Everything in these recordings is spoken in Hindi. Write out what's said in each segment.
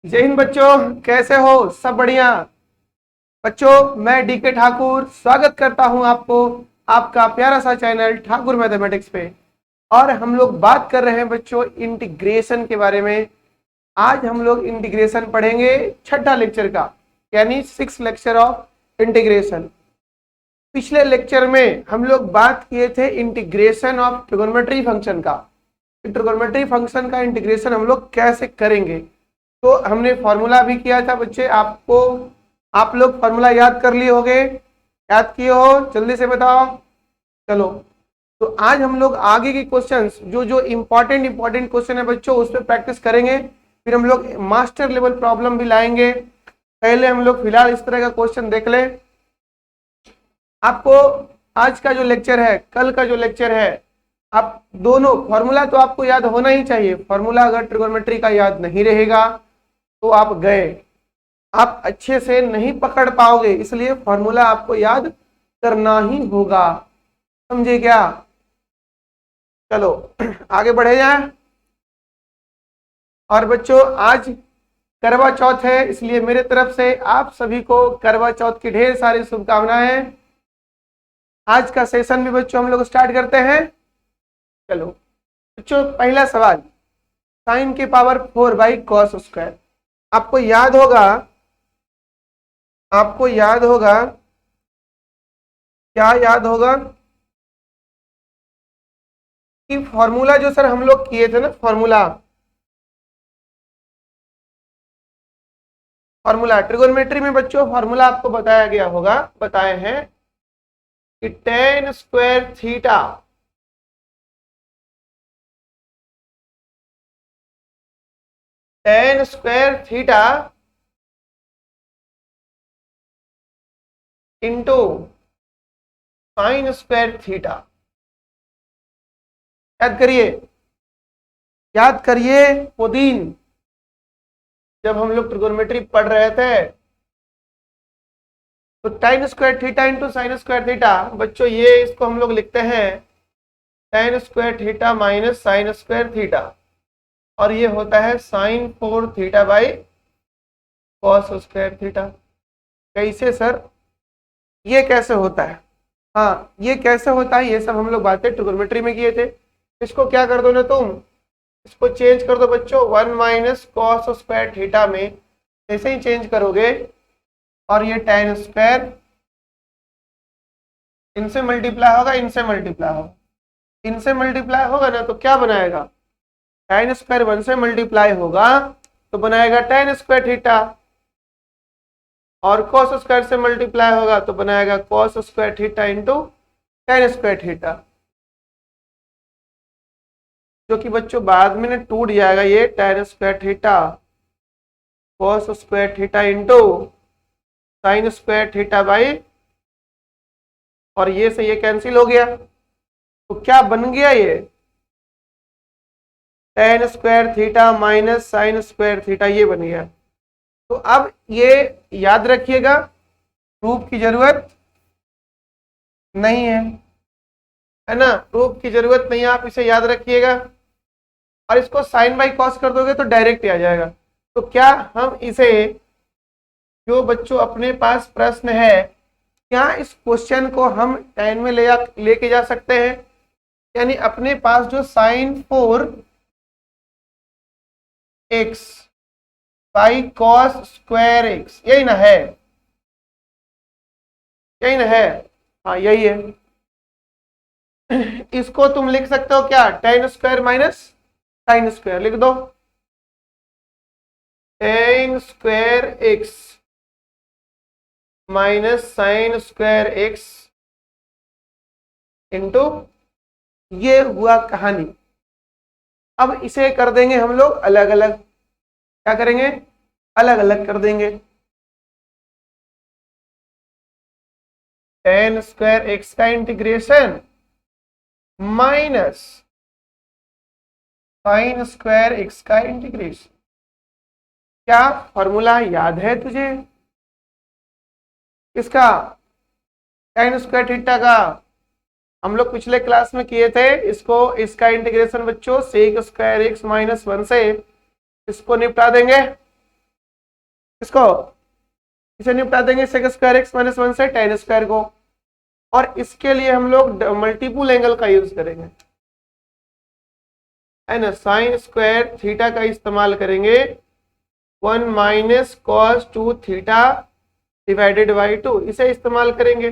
जय हिंद बच्चों, कैसे हो? सब बढ़िया। बच्चों, मैं डीके ठाकुर स्वागत करता हूं आपको आपका प्यारा सा चैनल ठाकुर मैथमेटिक्स पे। और हम लोग बात कर रहे हैं बच्चों इंटीग्रेशन के बारे में। आज हम लोग इंटीग्रेशन पढ़ेंगे, छठा लेक्चर का, यानी 6th लेक्चर ऑफ इंटीग्रेशन। पिछले लेक्चर में हम लोग बात किए थे इंटीग्रेशन ऑफ ट्रिगोनोमेट्री फंक्शन का। ट्रिगोनोमेट्री फंक्शन का इंटीग्रेशन हम लोग कैसे करेंगे, तो हमने फॉर्मूला भी किया था बच्चे। आप लोग फॉर्मूला याद कर लिए होंगे, याद किए हो? जल्दी से बताओ। चलो, तो आज हम लोग आगे के क्वेश्चंस, जो जो इंपॉर्टेंट क्वेश्चन है बच्चों, उस पर प्रैक्टिस करेंगे। फिर हम लोग मास्टर लेवल प्रॉब्लम भी लाएंगे। पहले हम लोग फिलहाल इस तरह का क्वेश्चन देख ले। आपको आज का जो लेक्चर है, कल का जो लेक्चर है, आप दोनों फॉर्मूला तो आपको याद होना ही चाहिए। फॉर्मूला अगर ट्रिगोनोमेट्री का याद नहीं रहेगा तो आप गए, आप अच्छे से नहीं पकड़ पाओगे। इसलिए फॉर्मूला आपको याद करना ही होगा, समझे क्या? चलो आगे बढ़े जाए। और बच्चों, आज करवा चौथ है, इसलिए मेरे तरफ से आप सभी को करवा चौथ की ढेर सारी शुभकामनाएं। आज का सेशन भी बच्चों हम लोग स्टार्ट करते हैं। चलो बच्चों, पहला सवाल, साइन की पावर 4/cos²। आपको याद होगा, क्या याद होगा कि फॉर्मूला जो सर हम लोग किए थे ना, फॉर्मूला ट्रिगोनोमेट्री में बच्चों फॉर्मूला आपको बताया गया होगा, बताए हैं कि tan square theta into sine square theta. याद करिए वो दिन जब हम लोग ट्रिगोनोमेट्री पढ़ रहे थे। तो tan square theta into sine square theta, बच्चों ये इसको हम लोग लिखते हैं tan square theta minus sine square theta, और ये होता है sine 4 theta by cos square theta. कैसे सर, ये कैसे होता है? हाँ, ये कैसे होता है, ये सब हम लोग बातें ट्रिगोनोमेट्री में किए थे। इसको क्या कर दो ना तुम, इसको चेंज कर दो बच्चों 1 माइनस कॉस स्क्वायर थीटा में। ऐसे ही चेंज करोगे और ये tan स्क्वायर इनसे मल्टीप्लाई होगा, इनसे मल्टीप्लाई होगा ना, तो क्या बनाएगा? tan स्क्वायर 1 से मल्टीप्लाई होगा तो बनाएगा tan स्क्वायर थीटा, और cos स्क्वायर से मल्टीप्लाई होगा तो बनाएगा cos square theta into tan square theta, जो कि बच्चों बाद में टूट जाएगा। ये tan square theta cos square theta into sine square theta by, और ये से ये कैंसिल हो गया, तो क्या बन गया? ये tan square theta minus sine square theta, ये बन गया। तो अब ये याद रखिएगा, प्रूफ की जरूरत नहीं है ना, प्रूफ की जरूरत नहीं है, आप इसे याद रखिएगा। और इसको साइन बाई कॉस कर दोगे तो डायरेक्ट आ जाएगा। तो क्या हम इसे, जो बच्चों अपने पास प्रश्न है, क्या इस क्वेश्चन को हम tan में लेके जा सकते हैं? यानी अपने पास जो sine 4x by cos square x, यही ना है, हाँ यही है। इसको तुम लिख सकते हो क्या, tan square minus sine square लिख दो। tan square x minus sine square x into, ये हुआ कहानी। अब इसे कर देंगे हम लोग अलग अलग। क्या करेंगे? अलग अलग कर देंगे। tan स्क्वायर x का integration minus sine square x का इंटीग्रेशन। क्या फॉर्मूला याद है तुझे इसका? tan स्क्वायर थीटा का हम लोग पिछले क्लास में किए थे। इसका इंटीग्रेशन बच्चों sec स्क्वायर x माइनस 1 से इसको निपटा देंगे। इसको इसे निपटा देंगे सेक स्क्वायर एक्स माइनस 1 से tan स्क्वायर को, और इसके लिए हम लोग मल्टीपल एंगल का यूज करेंगे, है ना, साइन स्क्वायर थीटा का इस्तेमाल करेंगे, 1 minus cos 2 theta divided by 2, इसे इस्तेमाल करेंगे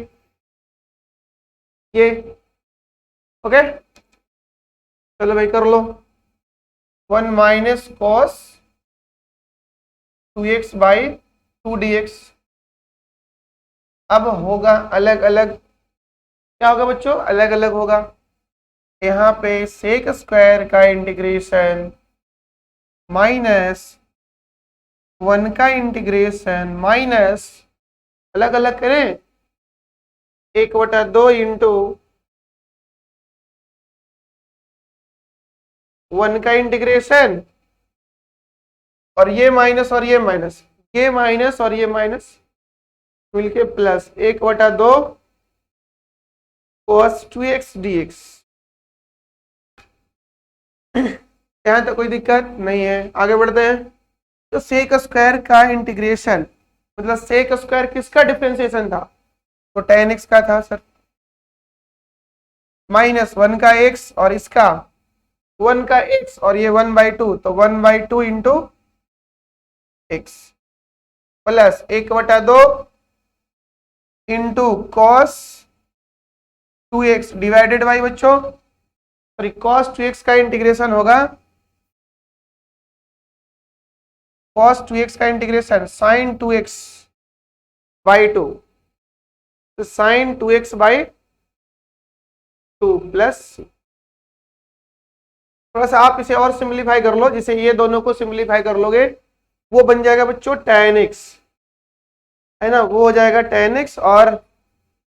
ये। ओके, चलो भाई कर लो, 1 minus cos 2x by 2 dx। अब होगा अलग अलग, क्या होगा बच्चों, अलग अलग होगा। यहाँ पे सेक स्क्वायर का इंटीग्रेशन माइनस 1 का इंटीग्रेशन माइनस, अलग अलग करें, 1/2 इंटू 1 का इंटीग्रेशन, और ये माइनस और ये माइनस, ये माइनस और ये माइनस मिलके प्लस 1/2 cos 2x dx। यहां तक कोई दिक्कत नहीं है, आगे बढ़ते हैं। तो सेक स्क्वायर का इंटीग्रेशन मतलब सेक स्क्वायर किसका डिफरेंशिएशन था, तो tan x का था सर, माइनस 1 का x और इसका 1 का x, और ये 1/2, तो 1/2 into x plus 1/2 into cos 2x divided by बच्चों, सॉरी कॉस 2x का इंटीग्रेशन होगा, cos 2x का इंटीग्रेशन sin 2x बाई 2, तो sin 2x बाई 2 प्लस, थोड़ा सा आप इसे और सिंप्लीफाई कर लो, जिसे ये दोनों को सिंप्लीफाई कर लोगे वो बन जाएगा बच्चों tan x, है ना, वो हो जाएगा tan x, और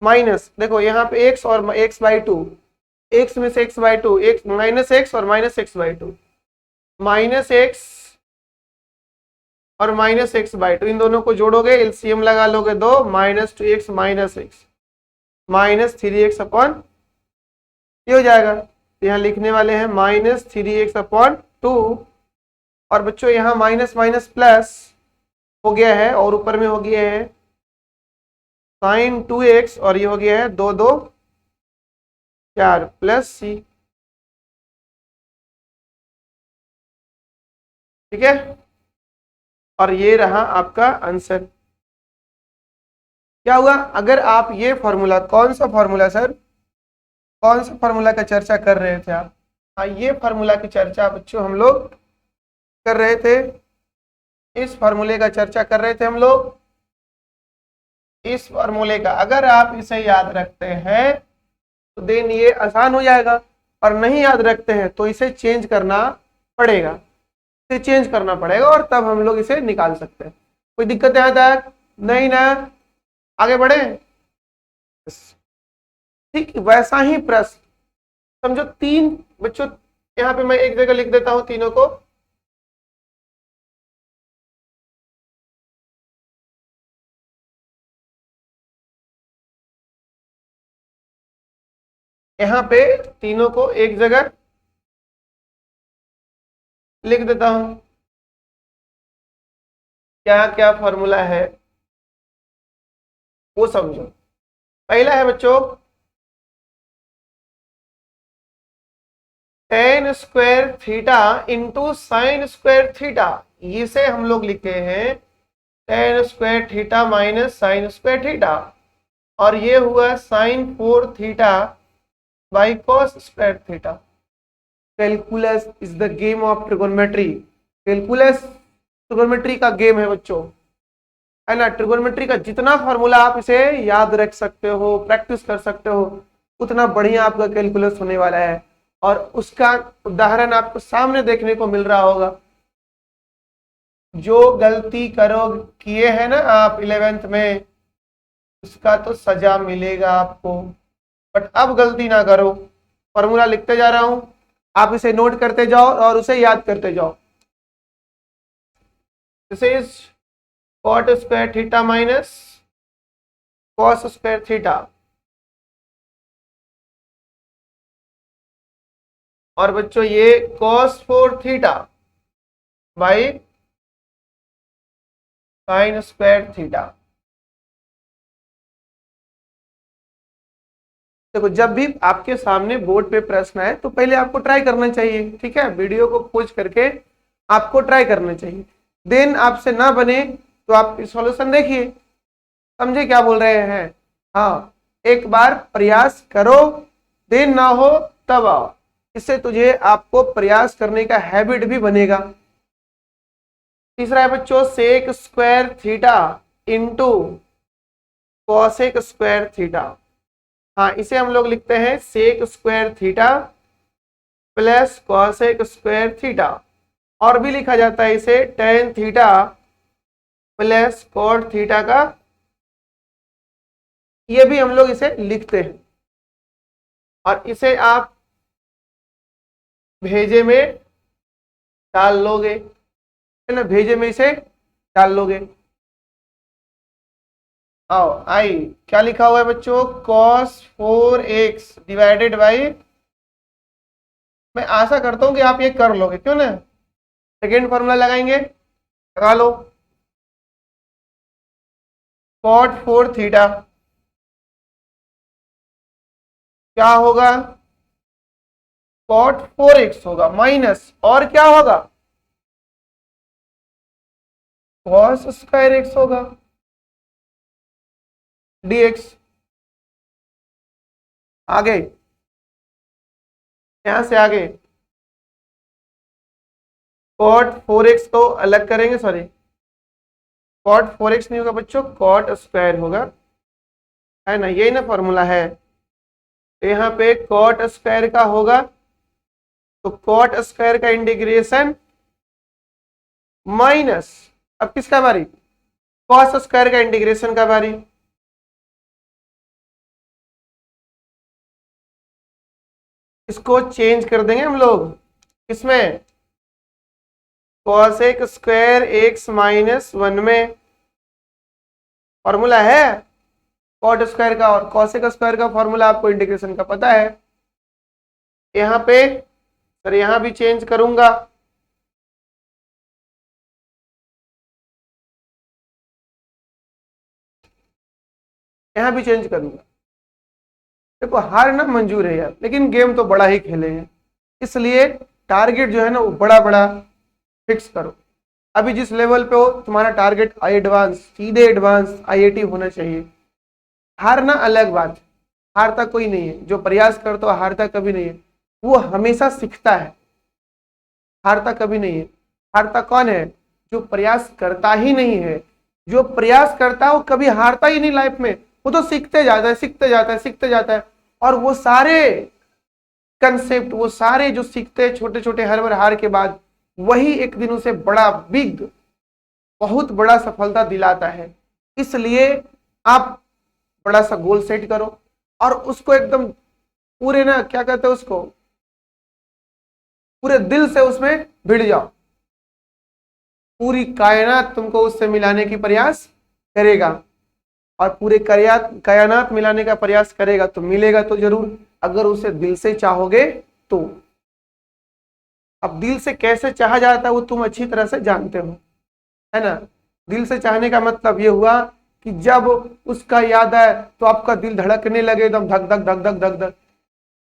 माइनस देखो यहाँ पे x और x बाई 2, x में से x by 2, x minus x और minus x by 2, minus x और माइनस x बाई 2, इन दोनों को जोड़ोगे, एलसीएम लगा लोगे 2, minus 2x minus x minus 3x upon, ये हो जाएगा। यहाँ लिखने वाले हैं माइनस 3x अपॉन 2, और बच्चों यहाँ माइनस माइनस प्लस हो गया है, और ऊपर में हो गया है साइन 2x, और ये हो गया है 2 2 4 प्लस c, ठीक है, और ये रहा आपका आंसर। क्या हुआ, अगर आप ये फॉर्मूला, कौन सा फॉर्मूला सर, कौन सा फॉर्मूला का चर्चा कर रहे थे आप, हाँ ये फॉर्मूला की चर्चा बच्चों हम लोग कर रहे थे, इस फॉर्मूले का चर्चा कर रहे थे हम लोग, इस फॉर्मूले का अगर आप इसे याद रखते हैं तो देन ये आसान हो जाएगा, और नहीं याद रखते हैं तो इसे चेंज करना पड़ेगा, इसे चेंज करना पड़ेगा, और तब हम लोग इसे निकाल सकते हैं। कोई दिक्कत यहाँ तक नहीं ना, आगे बढ़े। ठीक वैसा ही प्रश्न समझो, 3 बच्चों, यहाँ पे मैं एक जगह लिख देता हूं तीनों को, यहाँ पे तीनों को एक जगह लिख देता हूं, क्या क्या फॉर्मूला है वो समझो। पहला है बच्चों tan square theta into sine square theta, इसे हम लोग लिखे हैं tan square theta minus sine square theta, और ये हुआ sine 4 theta by cos square theta. Calculus is the game of trigonometry, calculus trigonometry का गेम है बच्चों, है ना, ट्रिगोनोमेट्री का जितना फॉर्मूला आप इसे याद रख सकते हो, प्रैक्टिस कर सकते हो, उतना बढ़िया आपका कैलकुलस होने वाला है, और उसका उदाहरण आपको सामने देखने को मिल रहा होगा। जो गलती करो किए हैं ना आप 11th में, उसका तो सजा मिलेगा आपको, बट अब गलती ना करो। फॉर्मूला लिखते जा रहा हूं, आप इसे नोट करते जाओ और उसे याद करते जाओ। This is cot square theta minus cos square theta, और बच्चों ये cos 4 theta by sine square theta. देखो जब भी आपके सामने बोर्ड पे प्रश्न आए तो पहले आपको ट्राई करना चाहिए, ठीक है, वीडियो को खोज करके आपको ट्राई करना चाहिए। देन आपसे ना बने तो आप सॉल्यूशन देखिए, समझे क्या बोल रहे हैं। हाँ, एक बार प्रयास करो, देन ना हो तब आओ। इससे तुझे आपको प्रयास करने का हैबिट भी बनेगा। तीसरा है बच्चों sec square theta into cosec square theta. हाँ, इसे हम लोग लिखते हैं sec square theta plus cosec square theta, और भी लिखा जाता है इसे tan theta plus cot theta का, ये भी हम लोग इसे लिखते हैं। और इसे आप भेजे में डाल लोगे, है ना, भेजे में इसे डाल लोगे। आओ आई क्या लिखा हुआ है बच्चों, cos 4x डिवाइडेड बाई, मैं आशा करता हूं कि आप ये कर लोगे, क्यों ना। सेकेंड फॉर्मूला लगाएंगे, लगा लो, cot 4 थीटा क्या होगा, cot 4x होगा माइनस, और क्या होगा, cos स्क्वायर x होगा dx। आगे, यहां से आगे cot 4x को अलग करेंगे, सॉरी cot 4x नहीं होगा बच्चों, cot स्क्वायर होगा, है ना, यही ना फॉर्मूला है। तो यहाँ पे cot स्क्वायर का होगा, तो cot स्क्वायर का इंटीग्रेशन माइनस, अब किसका बारी, cos स्क्वायर का इंटीग्रेशन का बारी। इसको चेंज कर देंगे हम लोग, इसमें कॉसेक स्क्वायर एक्स माइनस 1 में, फॉर्मूला है कॉट स्क्वायर का, और कॉसेक स्क्वायर का फॉर्मूला आपको इंटीग्रेशन का पता है। यहाँ पे सर यहाँ भी चेंज करूंगा, यहाँ भी चेंज करूंगा। देखो हारना मंजूर है यार, लेकिन गेम तो बड़ा ही खेले हैं, इसलिए टारगेट जो है ना वो बड़ा बड़ा फिक्स करो। अभी जिस लेवल पे हो तुम्हारा टारगेट एडवांस, सीधे एडवांस आईआईटी होना चाहिए। हारना अलग बात, हारता कोई नहीं है, जो प्रयास करता है हारता कभी नहीं है, वो हमेशा सीखता है, हारता कभी नहीं है। हारता कौन है, जो प्रयास करता ही नहीं है। जो प्रयास करता है वो कभी हारता ही नहीं लाइफ में, वो तो सीखते जाता है, सीखते जाता है, सीखते जाता है, और वो सारे कंसेप्ट, वो सारे जो सीखते हैं छोटे छोटे हर बार हार के बाद, वही एक दिन उसे बड़ा बिग, बहुत बड़ा सफलता दिलाता है। इसलिए आप बड़ा सा गोल सेट करो और उसको एकदम पूरे ना, क्या कहते हैं उसको, पूरे दिल से उसमें भिड़ जाओ। पूरी कायनात तुमको उससे मिलाने की प्रयास करेगा, और पूरे कायनात मिलाने का प्रयास करेगा तो मिलेगा तो जरूर, अगर उसे दिल से चाहोगे तो। अब दिल से कैसे चाहा जाता है वो तुम अच्छी तरह से जानते हो, है ना। दिल से चाहने का मतलब ये हुआ कि जब उसका याद आए तो आपका दिल धड़कने लगे, एकदम धक धक धक धक धक धक,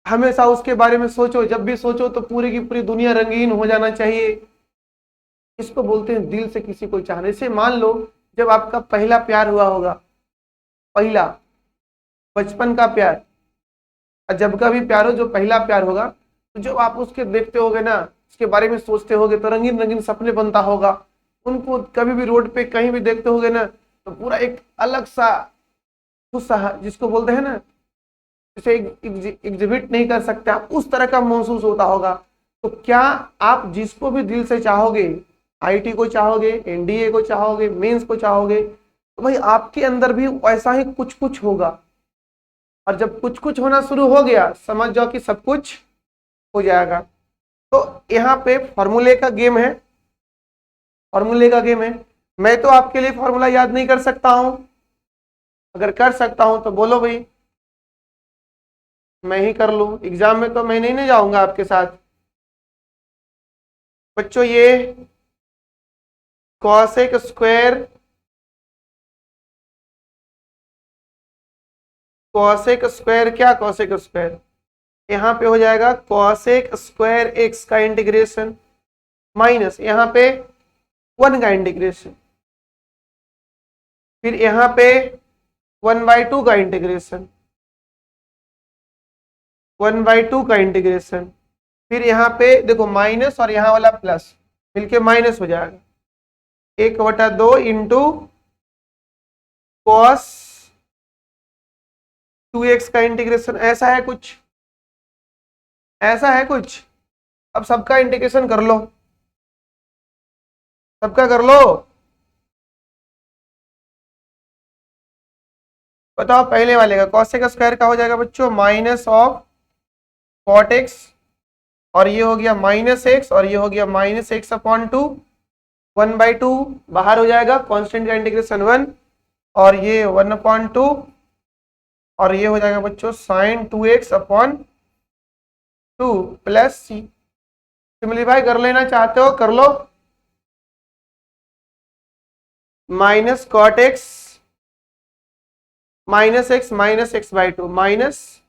हमेशा उसके बारे में सोचो, जब भी सोचो तो पूरी की पूरी दुनिया रंगीन हो जाना चाहिए। इसको बोलते हैं दिल से किसी को चाहने से। मान लो जब आपका पहला प्यार हुआ होगा, पहला बचपन का प्यार, जब का भी प्यार हो, जो पहला प्यार होगा, तो जब आप उसके देखते होगे ना, उसके बारे में सोचते होगे तो रंगीन रंगीन सपने बनता होगा। उनको कभी भी रोड पे कहीं भी देखते होगे ना, तो पूरा एक अलग सा उत्साह, जिसको बोलते हैं ना, इसे एग्जिबिट नहीं कर सकते आप, उस तरह का महसूस होता होगा। तो क्या आप जिसको भी दिल से चाहोगे, आईटी को चाहोगे, एनडीए को चाहोगे, मेंस को चाहोगे, तो भाई आपके अंदर भी वैसा ही कुछ कुछ होगा। और जब कुछ कुछ होना शुरू हो गया, समझ जाओ कि सब कुछ हो जाएगा। तो यहाँ पे फॉर्मूले का गेम है, फॉर्मूले का गेम है। मैं तो आपके लिए फॉर्मूला याद नहीं कर सकता हूं, अगर कर सकता हूं तो बोलो भाई, मैं ही कर लूं। एग्जाम में तो मैं नहीं जाऊंगा आपके साथ। बच्चों ये कॉसेक स्क्वायर कॉसेक स्क्वायर, क्या कॉसेक स्क्वायर, यहाँ पे हो जाएगा कॉसेक स्क्वायर एक्स का इंटीग्रेशन माइनस यहाँ पे 1 का इंटीग्रेशन, फिर यहाँ पे 1/2 का इंटीग्रेशन, 1/2 का इंटीग्रेशन, फिर यहाँ पे देखो माइनस और यहाँ वाला प्लस मिलके माइनस हो जाएगा 1/2 इंटू कॉस 2x का इंटीग्रेशन। ऐसा है कुछ, ऐसा है कुछ। अब सबका इंटीग्रेशन कर लो, सबका कर लो। बताओ पहले वाले का कॉसेक स्क्वायर का हो जाएगा बच्चों माइनस ऑफ कॉट एक्स, और ये हो गया माइनस एक्स, और ये हो गया माइनस एक्स अपॉन 2, 1/2 बाहर हो जाएगा, कांस्टेंट का इंटीग्रेशन 1, और ये 1/2, और ये हो जाएगा बच्चों sine 2x upon 2 plus C. Simplify कर लेना चाहते हो कर लो, minus cot x minus x/2 minus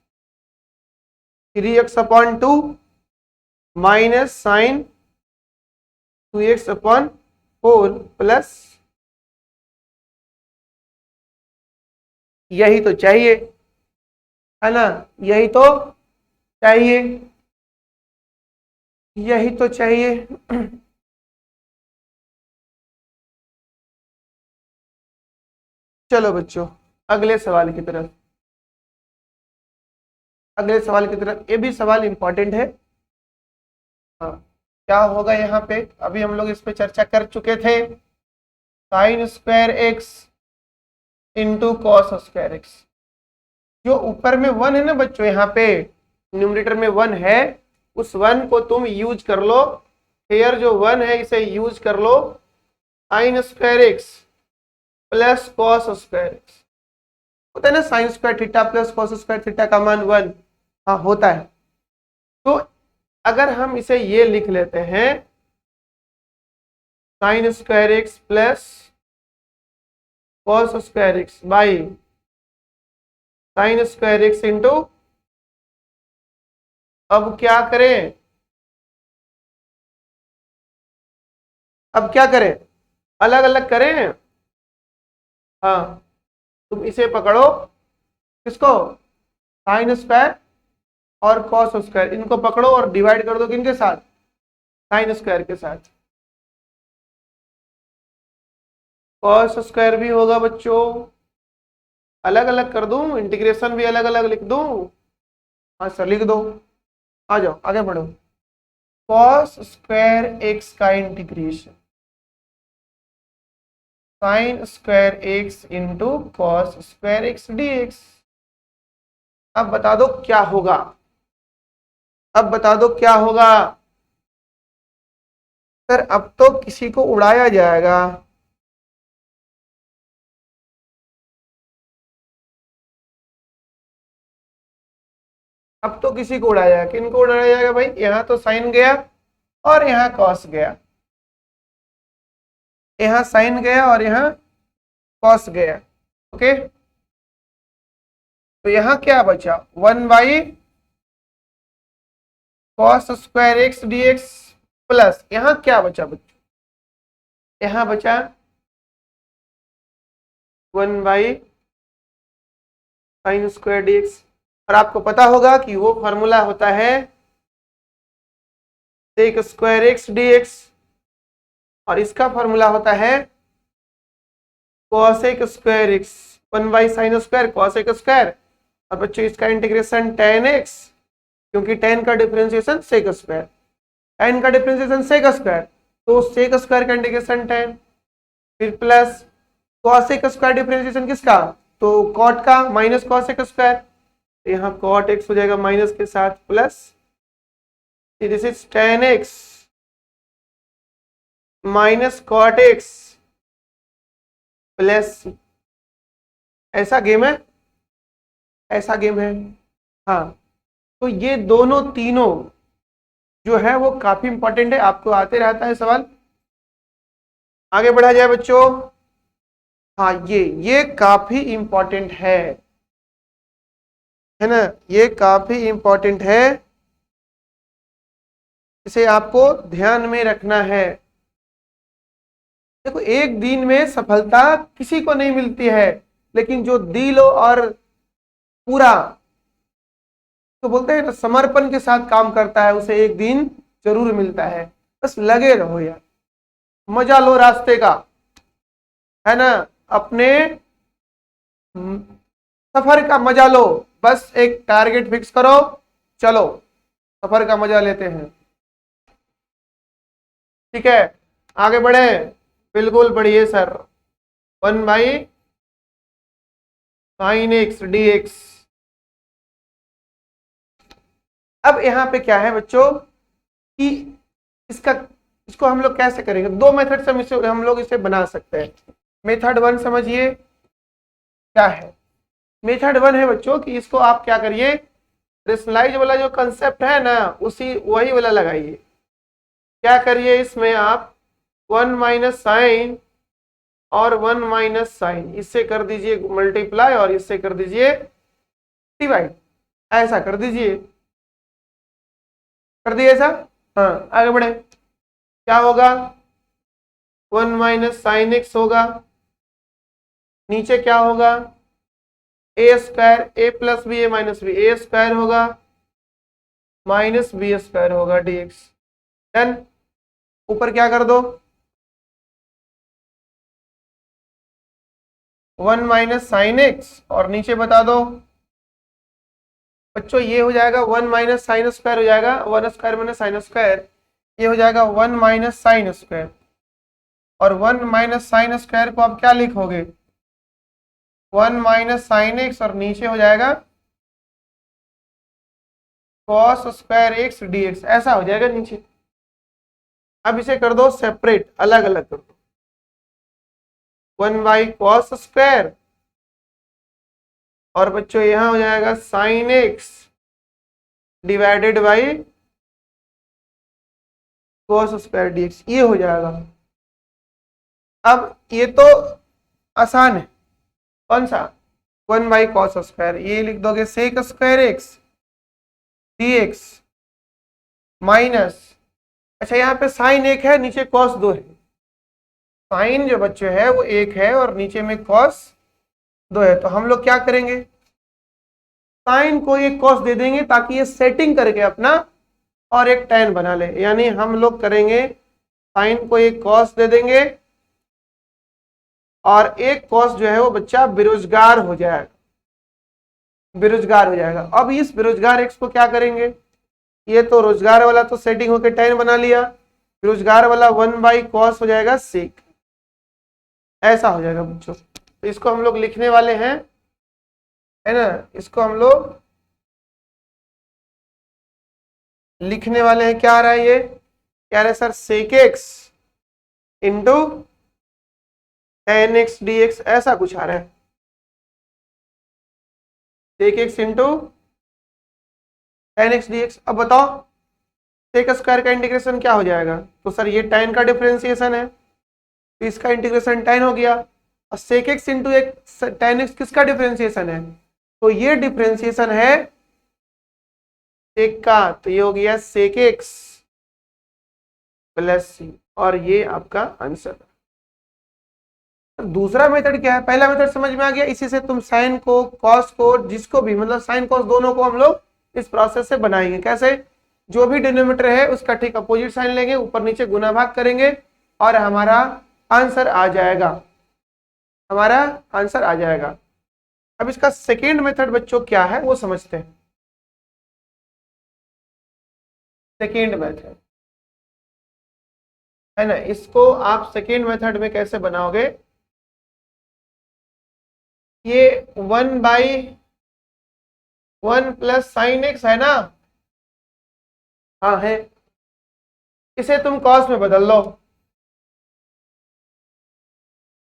3x upon 2 minus sine 2x upon 4 plus, यही तो चाहिए, है ना, यही तो चाहिए, यही तो चाहिए। चलो बच्चों अगले सवाल की तरफ, अगले सवाल की तरफ, ये भी सवाल इंपॉर्टेंट है। हाँ, क्या होगा यहाँ पे, अभी हम लोग इस पे चर्चा कर चुके थे, sign square x into cos square x. जो ऊपर में 1 है ना बच्चों, यहाँ पे न्यूमरेटर में 1 है, उस 1 को तुम यूज कर लो, हेयर जो 1 है इसे यूज कर लो, sine square x plus cos square x. होता है ना sine square theta plus cos square theta का मान 1, हाँ होता है। तो अगर हम इसे ये लिख लेते हैं sign square x plus cos square x by sine square x into, अब क्या करें, अब क्या करें, अलग अलग करें। हाँ, तुम इसे पकड़ो, किसको, साइन स्क्वायर और कॉस स्क्वायर, इनको पकड़ो और डिवाइड कर दो किनके साथ, साइन स्क्वायर के साथ। कॉस स्क्वायर भी होगा बच्चों, अलग अलग कर दूं, इंटीग्रेशन भी अलग अलग लिख दूं। हाँ सर लिख दो, आ जाओ आगे बढ़ो। कॉस स्क्वायर एक्स का integration sine square x into cos square x dx. अब बता दो क्या होगा, अब बता दो क्या होगा। सर अब तो किसी को उड़ाया जाएगा, अब तो किसी को उड़ाया जाएगा, किन को उड़ाया जाएगा भाई, यहाँ तो साइन गया और यहाँ कॉस गया, यहाँ साइन गया और यहाँ कॉस गया, ओके। तो यहाँ क्या बचा, 1/cos square x dx plus, यहाँ क्या बचा बच्चों, यहाँ बचा 1/sin स्क्वायर डीएक्स। और आपको पता होगा कि वो फॉर्मूला होता है सेक स्क्वायर एक्स डीएक्स, और इसका फॉर्मूला होता है cosec square x 1/sin square cosec square. और बच्चों इसका इंटीग्रेशन tan x, क्योंकि tan का डिफरेंशिएशन सेक स्क्वायर, tan का डिफरेंशिएशन सेक स्क्वायर, तो सेक स्क्वायर का इंटीग्रेशन tan, फिर प्लस कॉसेक स्क्वायर डिफरेंशिएशन किसका, तो कॉट का माइनस कॉसेक स्क्वायर, यहाँ कॉट एक्स हो जाएगा माइनस के साथ plus, this is tan x minus cot x plus. ऐसा गेम है, ऐसा गेम है। हाँ, तो ये दोनों तीनों जो है वो काफी इंपॉर्टेंट है, आपको आते रहता है सवाल। आगे बढ़ा जाए बच्चों। हाँ ये काफी इंपॉर्टेंट है, है ना, ये काफी इंपॉर्टेंट है, इसे आपको ध्यान में रखना है। देखो, एक दिन में सफलता किसी को नहीं मिलती है, लेकिन जो दिल और पूरा, तो बोलते हैं ना, समर्पण के साथ काम करता है, उसे एक दिन जरूर मिलता है। बस लगे रहो यार, मजा लो रास्ते का, है ना, अपने सफर का मजा लो। बस एक टारगेट फिक्स करो, चलो सफर का मजा लेते हैं। ठीक है, आगे बढ़े। बिल्कुल बढ़िए सर। 1/sin x dx। अब यहां पे क्या है बच्चों कि इसका इसको हम लोग कैसे करेंगे, दो मेथड से हम लोग इसे बना सकते हैं। मेथड 1 समझिए क्या है। मेथड 1 है बच्चों कि इसको आप क्या करिए, रेशनलाइज वाला जो कंसेप्ट है ना, उसी वही वाला लगाइए। क्या करिए, इसमें आप 1 - sin और 1 - sin, इससे कर दीजिए मल्टीप्लाई और इससे कर दीजिए डिवाइड, ऐसा कर दीजिए। कर दिए ऐसा? हाँ, आगे बढ़े। क्या होगा, 1 - sin x होगा, नीचे क्या होगा, ए स्क्वायर, ए प्लस बी ए माइनस बी, ए स्क्वायर होगा माइनस बी स्क्वायर होगा dx। डन। ऊपर क्या कर दो, 1 - sin x और नीचे बता दो बच्चों, ये हो जाएगा 1 - sin² हो जाएगा, 1² मैंने sin स्क्वायर, ये हो जाएगा 1 - sin²। और 1 - sin² को आप क्या लिखोगे, 1 - sin x और नीचे हो जाएगा cos² x dx, ऐसा हो जाएगा नीचे। अब इसे कर दो सेपरेट, अलग अलग कर दो, 1/cos², और बच्चों यहां हो जाएगा sin x divided by cos² dx, ये हो जाएगा। अब ये तो आसान है, कौन सा, 1/cos², ये लिख दोगे sec² x dx माइनस, अच्छा यहाँ पे साइन 1 है, नीचे कॉस 2 है। साइन जो बच्चे है वो 1 है और नीचे में कॉस 2 है, तो हम लोग क्या करेंगे, साइन को एक कॉस दे देंगे ताकि ये सेटिंग करके अपना और एक tan बना ले। यानी हम लोग करेंगे, साइन को एक कॉस दे देंगे और एक कॉस जो है वो बच्चा बेरोजगार हो जाएगा, बेरोजगार हो जाएगा। अब इस बेरोजगार x को क्या करेंगे, ये तो रोजगार वाला तो सेटिंग होकर tan बना लिया, बेरोजगार वाला 1/cos हो जाएगा sec, ऐसा हो जाएगा बच्चों। तो इसको हम लोग लिखने वाले हैं, है ना, इसको हम लोग लिखने वाले हैं, क्या आ रहा है ये, क्या आ रहा है sir, sec x into tan x dx, ऐसा कुछ आ रहा है, sec x into tan x dx। अब बताओ sec स्क्वायर का इंटीग्रेशन क्या हो जाएगा, तो सर ये tan का डिफरेंशिएशन है, तो इसका इंटीग्रेशन tan हो गया, और sec x इंटू एक tan x किसका डिफरेंशिएशन है, तो ये डिफरेंशिएशन है sec का, तो ये हो गया sec x प्लस c, और ये आपका आंसर। दूसरा मेथड क्या है, पहला मेथड समझ में आ गया, इसी से तुम साइन को कॉस को जिसको भी, मतलब साइन कॉस दोनों को हम लोग इस प्रोसेस से बनाएंगे। कैसे, जो भी डिनोमिनेटर है उसका ठीक अपोजिट साइन लेंगे, ऊपर नीचे गुना भाग करेंगे और हमारा आंसर आ जाएगा, हमारा आंसर आ जाएगा। अब इसका सेकेंड मेथड बच्चों क्या है वो समझते हैं। सेकेंड मेथड है ना, इसको आप सेकेंड मेथड में कैसे बनाओगे, ये 1/1 प्लस साइन एक्स है ना, हाँ है, इसे तुम कॉस में बदल लो,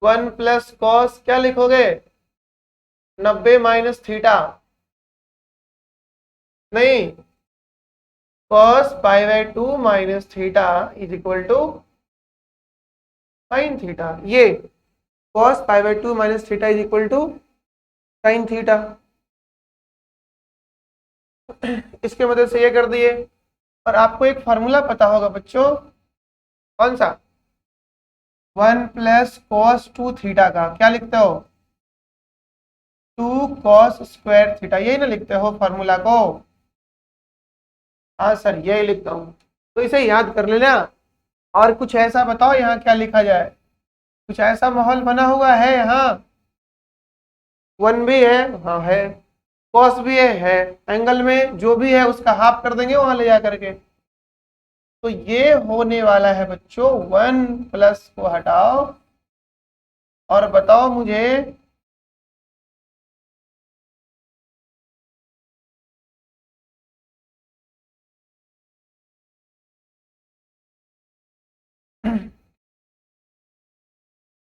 1 प्लस कॉस क्या लिखोगे, 90 माइनस थीटा, नहीं, cos π/2 minus theta is equal to sine theta, ये cos π/2 minus theta is equal to sine theta. इसके मदद से ये कर दिए। और आपको एक फार्मूला पता होगा बच्चों, कौन सा, 1 + cos 2 थीटा का क्या लिखते हो, 2 cos² थीटा, यही ना लिखते हो फार्मूला को। हाँ सर यही लिखता हूँ, तो इसे याद कर लेना। और कुछ ऐसा बताओ यहाँ क्या लिखा जाए, कुछ ऐसा माहौल बना हुआ है यहाँ, 1 भी है, हाँ है, कॉस भी है, एंगल में जो भी है उसका हाफ कर देंगे वहां ले जा करके। तो ये होने वाला है बच्चों, 1+ को हटाओ और बताओ मुझे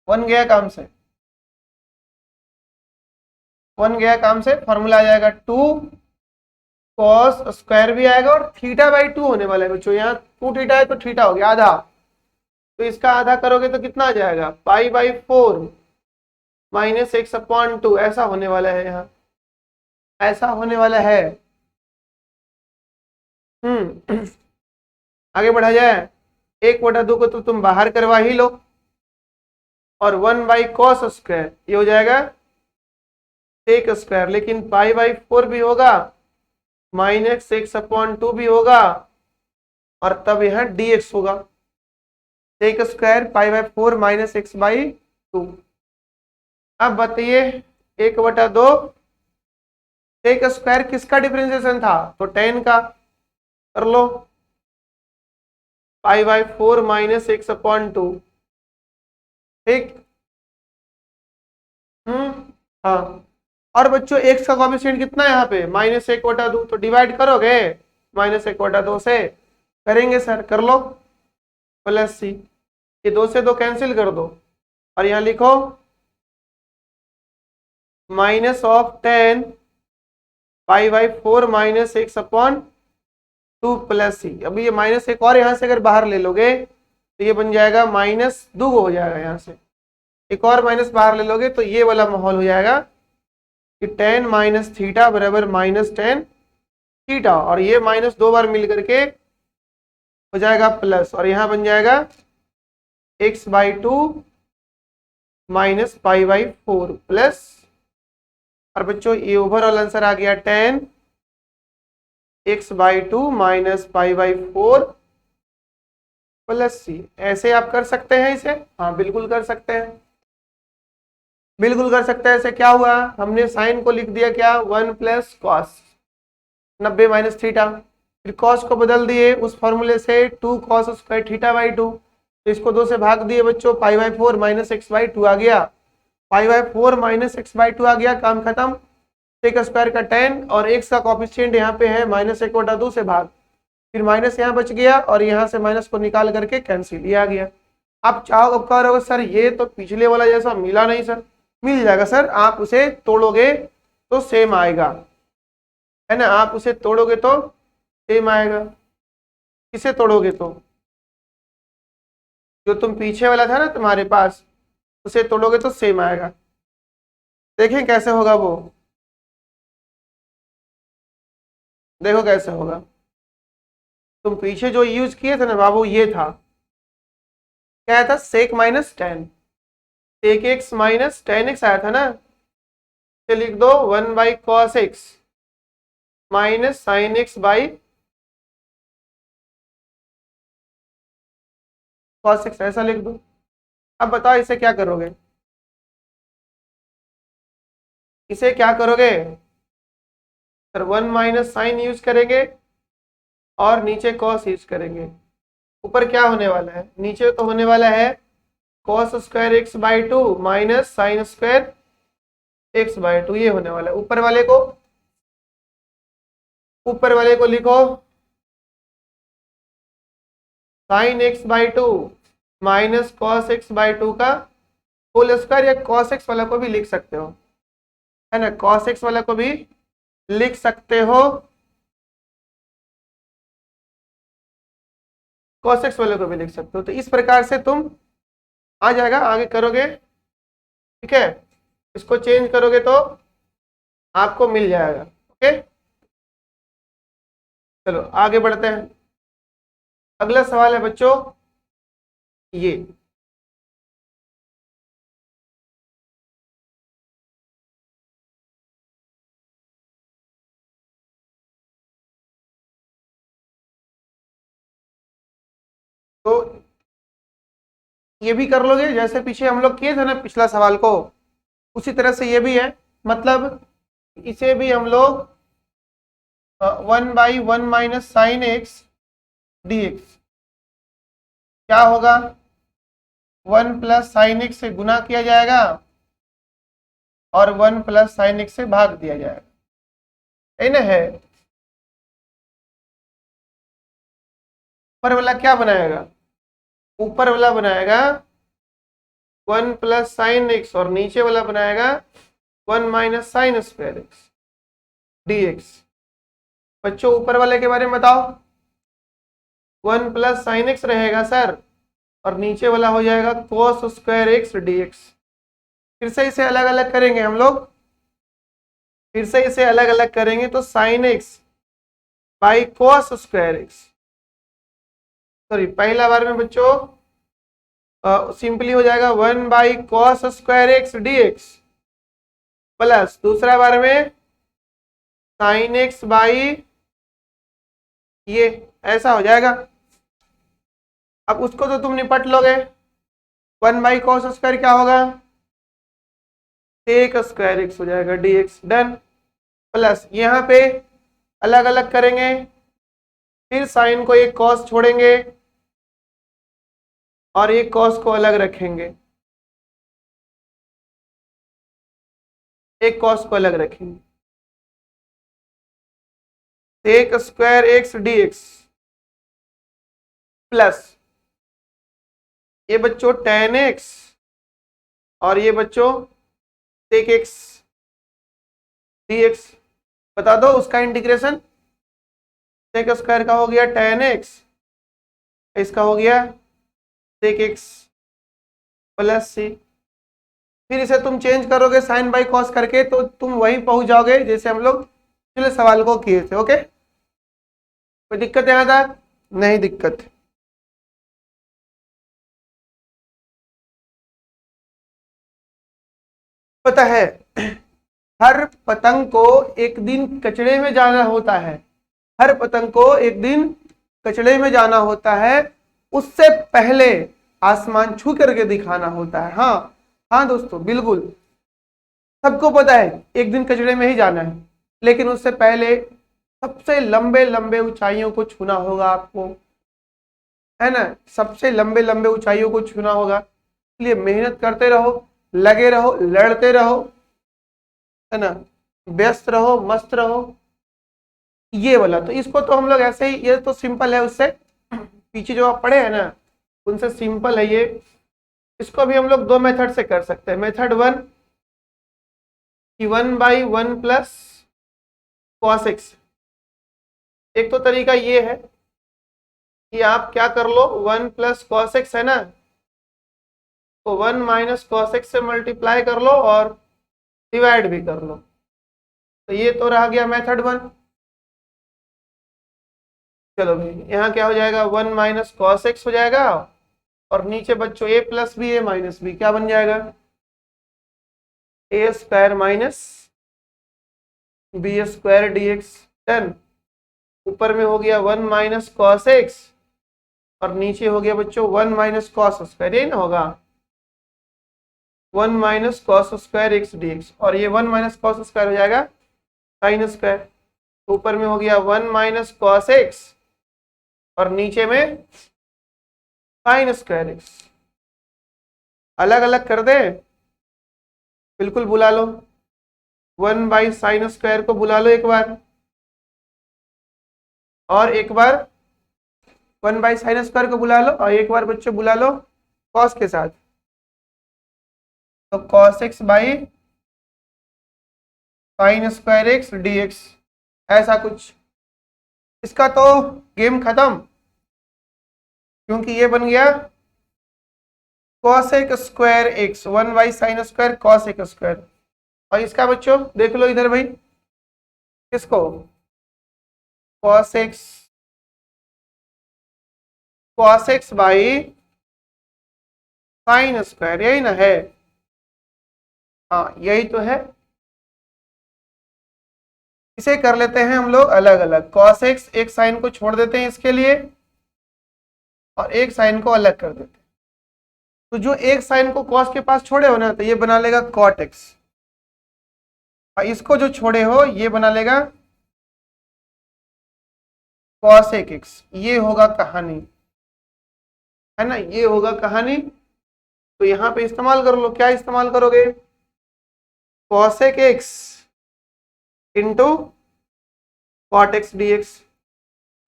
1 गया काम से, 1 गया काम से, फॉर्मूला आ जाएगा 2 cos² भी आएगा और θ/2 होने वाला है बच्चों। यहाँ 2 थीटा है तो थीटा हो गया आधा, तो इसका आधा करोगे तो कितना आ जाएगा, π/4 -x/2, ऐसा होने वाला है यहाँ, ऐसा होने वाला है। आगे बढ़ा जाए, 1/2 को तो तुम बाहर करवा ही लो, और 1/cos², ये हो जाएगा sec², लेकिन π/4 भी होगा, -x/2 भी होगा, और तब यहाँ dx होगा, sec² π/4 -x/2। अब बताइए 1/2 sec² किसका डिफरेंशिएशन था, तो tan का, कर लो, π/4 -x/2, ठीक। हाँ, और बच्चों x का कॉफिशिएंट कितना है यहाँ पे, -1/2, तो डिवाइड करोगे -1/2 से, करेंगे सर, कर लो, +c, ये 2 से 2 कैंसिल कर दो, और यहाँ लिखो -tan π/4 -x/2 +c। अभी ये -1 और यहाँ से अगर बाहर ले लोगे तो ये बन जाएगा -2 हो जाएगा, यहाँ से एक और माइनस बाहर ले लोगे तो ये वाला माहौल हो जाएगा कि tan - थीटा बराबर -tan थीटा, और ये माइनस 2 बार मिल करके हो जाएगा प्लस, और यहाँ बन जाएगा x/2 -π/4 प्लस, और बच्चों ये ओवरऑल आंसर आ गया tan x/2 -π/4 +c। ऐसे आप कर सकते हैं इसे, हाँ बिल्कुल कर सकते हैं, बिल्कुल कर सकते हैं। ऐसे क्या हुआ, हमने साइन को लिख दिया क्या, 1 + cos 90 - थीटा, फिर cos को बदल दिए उस फॉर्मूले से 2 cos² θ/2, तो इसको 2 से भाग दिए बच्चों, π/4 -x/2 आ गया, π/4 -x/2 आ गया, काम खत्म। sec² का tan और x का कॉफिशिएंट यहाँ पे है -1/2 से भाग, फिर माइनस यहाँ बच गया, और यहाँ से माइनस को निकाल करके कैंसिल, ये आ गया। आप चाहो, अब कह रहे हो सर ये तो पिछले वाला जैसा मिला नहीं, सर मिल जाएगा सर, आप उसे तोड़ोगे तो सेम आएगा, है ना, आप उसे तोड़ोगे तो सेम आएगा। किसे तोड़ोगे तो, जो तुम पीछे वाला था ना तुम्हारे पास, उसे तोड़ोगे तो सेम आएगा। देखें कैसे होगा वो, देखो कैसे होगा। तुम पीछे जो यूज किए थे ना बाबू, ये था क्या था, सेक -tan, सेक x -tan x आया था ना, तो लिख दो 1/cos x -sin x/cos x, ऐसा लिख दो। अब बताओ इसे क्या करोगे, इसे क्या करोगे सर, 1 - sin यूज करेंगे और नीचे cos यूज करेंगे। ऊपर क्या होने वाला है, नीचे तो होने वाला है cos² x/2 -sin² x/2, ये होने वाला है। ऊपर वाले को लिखो sin x/2 -cos x/2 का होल स्क्वायर, या cos x वाला को भी लिख सकते हो, है ना, cos x वाला को भी लिख सकते हो, cos x वाले को भी लिख सकते हो। तो इस प्रकार से तुम आ जाएगा, आगे करोगे, ठीक है, इसको चेंज करोगे तो आपको मिल जाएगा, ओके। चलो आगे बढ़ते हैं। अगला सवाल है बच्चों ये, तो ये भी कर लोगे जैसे पीछे हम लोग किए थे ना पिछला सवाल को, उसी तरह से ये भी है। मतलब इसे भी हम लोग 1/1 - sin x dx क्या होगा, 1 + sin x से गुना किया जाएगा और 1 + sin x से भाग दिया जाएगा, है ना। है ऊपर वाला क्या बनाएगा, ऊपर वाला बनाएगा 1 + sin x और नीचे वाला बनाएगा 1 - sin² x dx। बच्चों ऊपर वाले के बारे में बताओ। 1 + sin x रहेगा सर और नीचे वाला हो जाएगा cos² x dx। फिर से इसे अलग अलग करेंगे हम लोग, फिर से इसे अलग अलग करेंगे तो sin x/cos²x, सॉरी पहला बार में बच्चों सिंपली हो जाएगा 1/cos² x dx प्लस दूसरा बार में sin x बाई ये, ऐसा हो जाएगा। अब उसको तो तुम निपट लोगे, 1/cos² क्या होगा, sec² x हो जाएगा dx, डन। प्लस यहाँ पे अलग अलग करेंगे, फिर साइन को एक कॉस छोड़ेंगे और एक कॉस को अलग रखेंगे, एक कॉस को अलग रखेंगे, sec² x dx प्लस ये बच्चों tan x और ये बच्चों sec x dx। बता दो उसका इंटीग्रेशन, sec² का हो गया tan x, इसका हो गया sec x प्लस c। फिर इसे तुम चेंज करोगे साइन बाई कॉस करके तो तुम वहीं पहुंच जाओगे जैसे हम लोग पिछले सवाल को किए थे। ओके, कोई दिक्कत यहाँ तक नहीं, दिक्कत। पता है हर पतंग को एक दिन कचड़े में जाना होता है, हर पतंग को एक दिन कचड़े में जाना होता है, उससे पहले आसमान छू करके दिखाना होता है। हाँ हाँ दोस्तों बिल्कुल, सबको पता है एक दिन कचड़े में ही जाना है, लेकिन उससे पहले सबसे लंबे लंबे ऊंचाइयों को छूना होगा आपको, है ना, सबसे लंबे लंबे ऊंचाइयों को छूना होगा। इसलिए मेहनत करते रहो, लगे रहो, लड़ते रहो, है ना, व्यस्त रहो, मस्त रहो। ये वाला तो इसको तो हम लोग ऐसे ही, ये तो सिंपल है, उससे पीछे जो आप पढ़े हैं ना उनसे सिंपल है ये। इसको भी हम लोग दो मेथड से कर सकते हैं। मेथड 1 कि 1/1 + cos x, एक तो तरीका ये है कि आप क्या कर लो, 1 + cos x है ना, तो 1 - cos x से मल्टीप्लाई कर लो और डिवाइड भी कर लो, तो ये तो रह गया मेथड 1। चलो भाई यहाँ क्या हो जाएगा, 1 - cos x हो जाएगा और नीचे बच्चों a + b a - b क्या बन जाएगा, a² - b² dx, डन। ऊपर में हो गया 1 - cos x और नीचे हो गया बच्चों 1 - cos², यही ना होगा, 1 - cos² x dx और ये 1 - cos² हो जाएगा sin²। ऊपर में हो गया 1 - cos x और नीचे में sin²x। अलग अलग कर दे, बिल्कुल बुला लो, 1/sin² को बुला लो एक बार और एक बार 1/sin² को बुला लो और एक बार बच्चों बुला लो cos के साथ, तो cos x/sin²x dx, ऐसा कुछ। इसका तो गेम खत्म, क्योंकि ये बन गया cos² x, 1/sin² cos² और इसका बच्चों देख लो इधर भाई, किसको, cos x cos x by sine square, यही ना है? हाँ यही तो है। इसे कर लेते हैं हम लोग अलग अलग। cos x, एक साइन को छोड़ देते हैं इसके लिए और एक साइन को अलग कर देते हैं। तो जो एक साइन को cos के पास छोड़े हो ना, तो ये बना लेगा cot x, और इसको जो छोड़े हो ये बना लेगा cos x। ये होगा कहानी, है ना, ये होगा कहानी। तो यहां पे इस्तेमाल कर लो। क्या इस्तेमाल करोगे? cos x into cot x d x.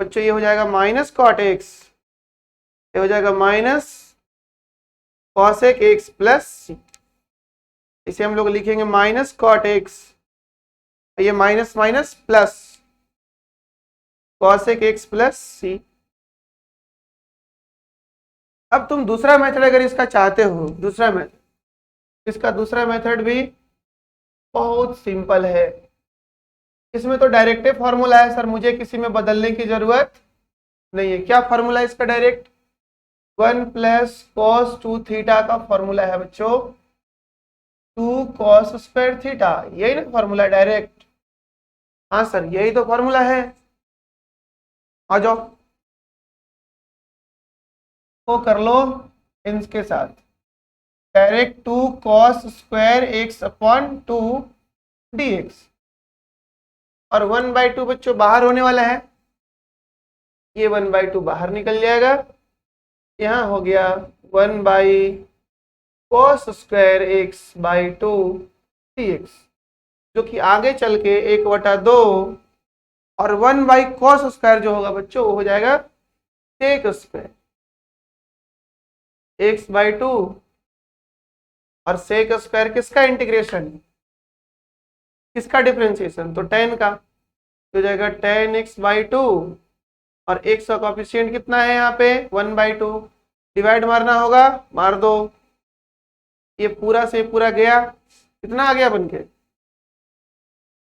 बच्चों ये हो जाएगा माइनस कॉट एक्स, ये हो जाएगा minus cosec x plus C. इसे हम लोग लिखेंगे माइनस कॉट एक्स, ये minus minus plus cosec x plus C. अब तुम दूसरा मेथड अगर इसका चाहते हो, दूसरा मेथड, इसका दूसरा मेथड भी बहुत सिंपल है। इसमें तो डायरेक्ट फॉर्मूला है सर, मुझे किसी में बदलने की जरूरत नहीं है। क्या फॉर्मूला है इसका? डायरेक्ट 1 प्लस कॉस 2 थीटा का फॉर्मूला है बच्चों, 2 कॉस स्क्वायर थीटा, यही ना फॉर्मूला डायरेक्ट? हाँ सर यही तो फॉर्मूला है। आ जाओ तो कर लो इनके साथ। Direct 2 cos square x upon 2 D x, और 1/2 बच्चों बाहर होने वाला है, ये 1/2 बाहर निकल जाएगा। यहाँ हो गया 1 by cos square x by 2 D x, जो कि आगे चल के 1/2, और 1 बाई कॉस स्क्वायर जो होगा बच्चों वो हो जाएगा सेक स्क्वायर एक्स बाई 2, और सेक स्क्वायर किसका इंटीग्रेशन, किसका डिफरेंशिएशन? तो tan का, तो हो जाएगा tan x बाई 2, और x का कोफिशिएंट कितना है यहाँ पे? 1/2। डिवाइड मारना होगा, मार दो। ये पूरा से पूरा गया, कितना आ गया बनके?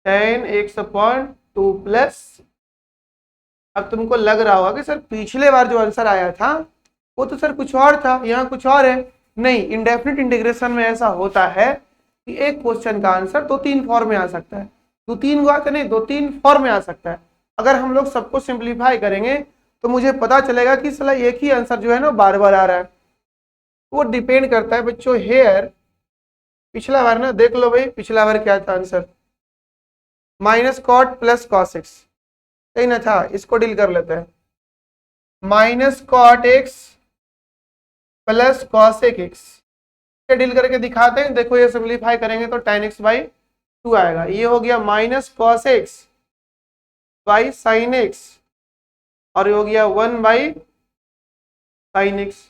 tan x upon 2 plus. अब तुमको लग रहा होगा कि सर पिछले बार जो आंसर आया था वो तो सर कुछ और था, यहाँ कुछ और है। नहीं, इंडेफिनिट इंटीग्रेशन में ऐसा होता है कि एक क्वेश्चन का आंसर 2-3 फॉर्म में आ सकता है, 2-3 को आते नहीं, 2-3 फॉर्म में आ सकता है। अगर हम लोग सबको सिंप्लीफाई करेंगे तो मुझे पता चलेगा कि साला एक ही आंसर जो है ना बार बार आ रहा है। वो डिपेंड करता है बच्चों हेयर। पिछला बार ना देख लो भाई, पिछला बार क्या था answer? Minus cot plus cos x, सही ना था? इसको डील कर लेते हैं। Minus cot x plus cosec x deal करके दिखाते हैं। देखो ये सिंप्लीफाई करेंगे तो tan x बाई 2 आएगा। ये हो गया minus cos x by sine x, और ये हो गया 1 बाई साइन एक्स।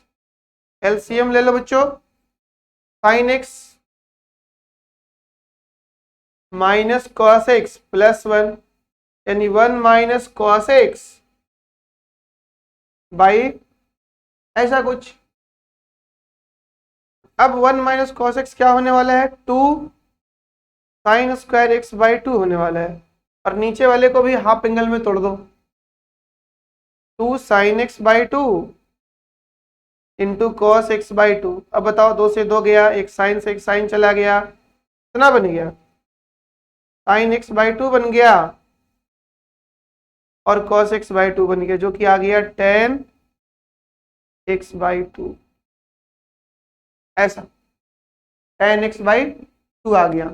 एलसीएम ले लो बच्चों, sine x minus cos x plus 1, यानी 1 माइनस कॉस एक्स बाई ऐसा कुछ। अब 1 माइनस कॉस एक्स क्या होने वाला है? 2 साइन स्क्वायर एक्स बाई 2 होने वाला है, और नीचे वाले को भी हाफ एंगल में तोड़ दो। 2 sine x by 2 into cos x by 2। अब बताओ, 2 से 2 गया, एक साइन से एक साइन चला गया, कितना बन गया? साइन एक्स बाई 2 बन गया, और कॉस एक्स बाई 2 बन गया, जो कि आ गया tan x बाई 2। ऐसा tan x बाई 2 आ गया,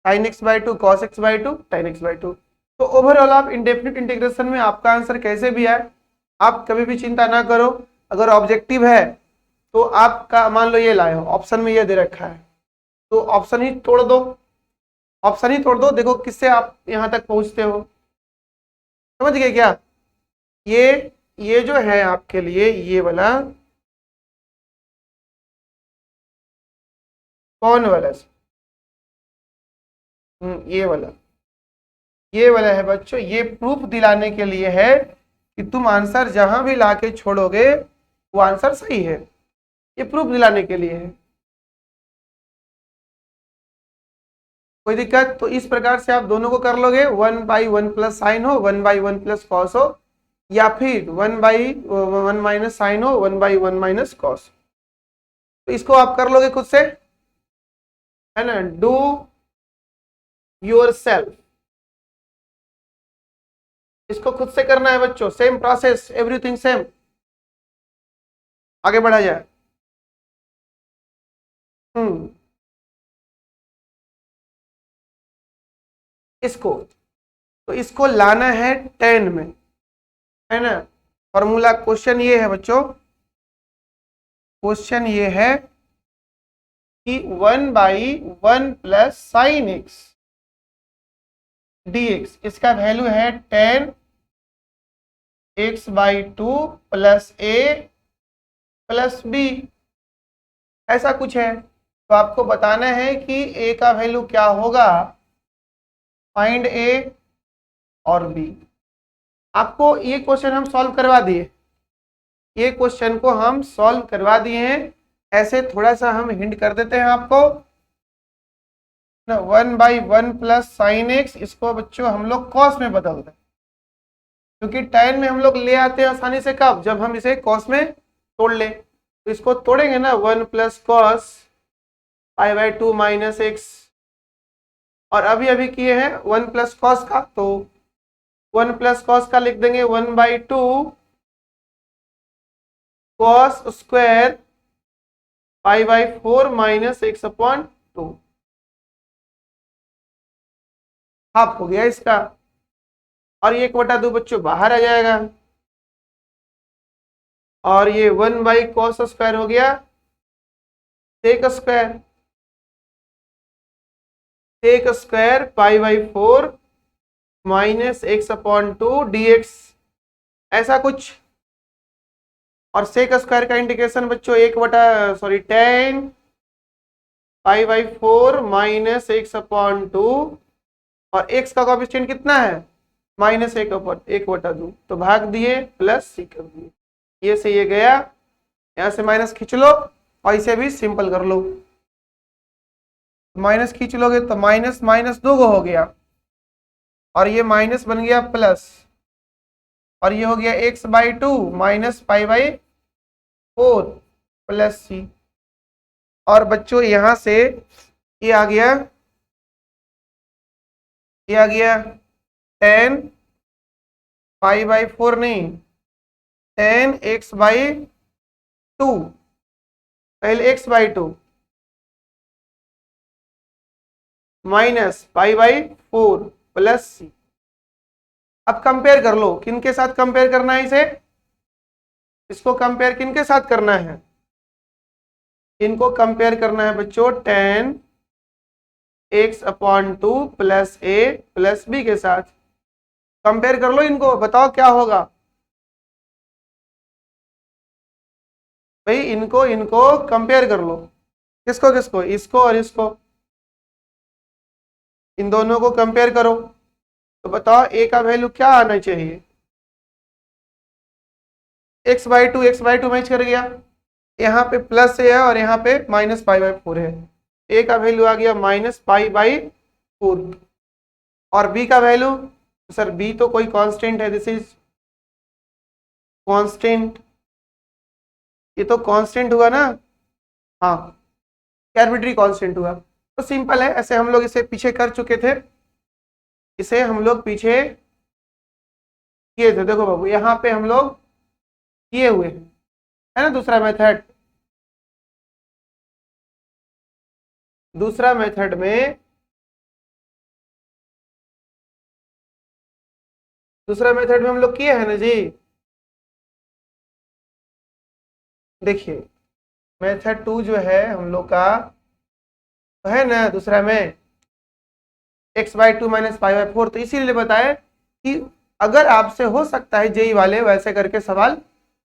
sin x by 2, cos x by 2, tan x by 2। तो ओवरऑल आप इंडेफिनिट इंटीग्रेशन में आपका आंसर कैसे भी आए, आप कभी भी चिंता ना करो। अगर ऑब्जेक्टिव है तो आपका, मान लो ये लाए हो, ऑप्शन में ये दे रखा है, तो ऑप्शन ही तोड़ दो, ऑप्शन ही तोड़ दो। देखो किससे आप यहां तक पहुंचते हो, समझ गए क्या? ये जो है आपके लिए ये वाला, कौन वाला? ये वाला है बच्चों। ये प्रूफ दिलाने के लिए है कि तुम आंसर जहां भी लाके छोड़ोगे वो आंसर सही है, ये प्रूफ दिलाने के लिए है। कोई दिक्कत? तो इस प्रकार से आप दोनों को कर लोगे, 1/1 प्लस साइन हो, 1/1 प्लस कॉस हो, या फिर 1/1 - हो, 1/1 - कॉस। तो इसको आप कर लोगे खुद से, है ना, डू योर सेल्फ। इसको खुद से करना है बच्चों, सेम प्रोसेस, एवरीथिंग सेम। आगे बढ़ा जाए। हम्म इसको, तो इसको लाना है 10 में, है ना। फॉर्मूला क्वेश्चन ये है बच्चों, क्वेश्चन ये है कि 1/1 प्लस साइन एक्स dx, इसका वैल्यू है 10x/2 plus a plus b, ऐसा कुछ है। तो आपको बताना है कि a का वैल्यू क्या होगा, फाइंड a और b। आपको ये क्वेश्चन हम सॉल्व करवा दिए, ये क्वेश्चन को हम सॉल्व करवा दिए हैं। ऐसे थोड़ा सा हम हिंट कर देते हैं आपको ना, 1/1 प्लस साइन एक्स, इसको बच्चों हम लोग कॉस में बदल दें, क्योंकि tan में हम लोग ले आते हैं आसानी से, कब, जब हम इसे कॉस में तोड़ ले। तो इसको तोड़ेंगे ना, 1 प्लस कॉस π/2 माइनस एक्स, और अभी अभी किए हैं 1 प्लस कॉस का, तो 1 प्लस कॉस का लिख देंगे 1/2 cos square π/4 minus x/2, half हो गया इसका। और ये 1/2 बच्चों बाहर आ जाएगा, और ये 1/cos स्क्वायर हो गया sec square, sec square π/4 minus x/2 dx, ऐसा कुछ। और सेक स्क्वायर का इंडिकेशन बच्चों 10 π/4 माइनस x/2, और x का कोएफिशिएंट कितना है, -1/2, तो भाग दिए प्लस सी कर दिए, ये से ये गया, यहां से माइनस खींच लो और इसे भी सिंपल कर लो। माइनस खींच लोगे तो माइनस माइनस 2 हो गया, और ये माइनस बन गया प्लस, और ये हो गया x/2 माइनस π/4 प्लस सी। और बच्चों यहां से ये आ गया, ये आ गया 10 π/4 नहीं, 10x/2, पहले x/2 माइनस π/4 प्लस सी। अब कंपेयर कर लो, किन के साथ कंपेयर करना है इसे, इसको कंपेयर किन के साथ करना है, इनको कंपेयर करना है बच्चों 10x/2 plus a plus b के साथ। कंपेयर कर लो इनको, बताओ क्या होगा भाई, इनको इनको कंपेयर कर लो, किसको किसको, इसको और इसको, इन दोनों को कंपेयर करो। तो बताओ a का वैल्यू क्या आना चाहिए, x/2 मैच कर गया, यहाँ पे प्लस है और यहाँ पे माइनस π/4 है, a का वैल्यू आ गया -π/4, और b का वैल्यू, सर b तो कोई कांस्टेंट है, दिस इज कांस्टेंट, ये तो कांस्टेंट हुआ ना, हाँ आर्बिट्री कांस्टेंट हुआ। तो सिंपल है, ऐसे हम लोग इसे पीछे कर चुके थे, इसे हम लोग पीछे किए थे, देखो बाबू यहाँ पे हम लोग किए हुए हैं, है ना। दूसरा मेथड, दूसरा मेथड में, दूसरा मेथड में हम लोग किए हैं ना जी। देखिए मेथड 2 जो है हम लोग का, तो है ना दूसरा में x/2 माइनस π/4, तो इसीलिए बताए कि अगर आपसे हो सकता है जेई वाले वैसे करके सवाल